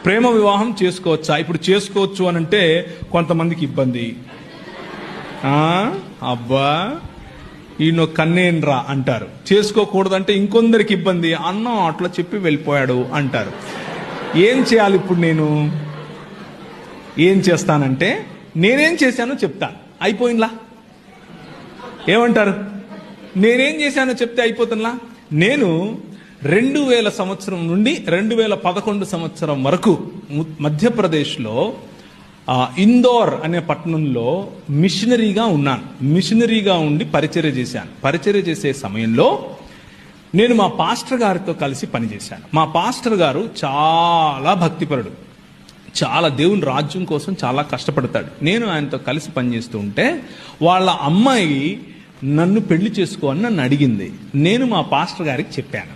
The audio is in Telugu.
ప్రేమ వివాహం చేసుకోవచ్చా? ఇప్పుడు చేసుకోవచ్చు అని అంటే కొంతమందికి ఇబ్బంది. అబ్బా ఈయన కన్నేన్రా అంటారు. చేసుకోకూడదంటే ఇంకొందరికి ఇబ్బంది. అన్నం అట్లా చెప్పి వెళ్ళిపోయాడు అంటారు. ఏం చేయాలి ఇప్పుడు? నేను ఏం చేస్తానంటే నేనేం చేశానో చెప్తాను. అయిపోయిందిలా. ఏమంటారు? నేనేం చేశానో చెప్తే అయిపోతుందిలా. నేను 2000 సంవత్సరం నుండి 2011 సంవత్సరం వరకు మధ్యప్రదేశ్లో ఇందోర్ అనే పట్టణంలో మిషనరీగా ఉన్నాను. మిషనరీగా ఉండి పరిచర్య చేశాను. పరిచర్య చేసే సమయంలో నేను మా పాస్టర్ గారితో కలిసి పనిచేశాను. మా పాస్టర్ గారు చాలా భక్తిపరుడు, చాలా దేవుని రాజ్యం కోసం చాలా కష్టపడతాడు. నేను ఆయనతో కలిసి పనిచేస్తూ ఉంటే వాళ్ళ అమ్మాయి నన్ను పెళ్లి చేసుకో అని నన్ను అడిగింది. నేను మా పాస్టర్ గారికి చెప్పాను.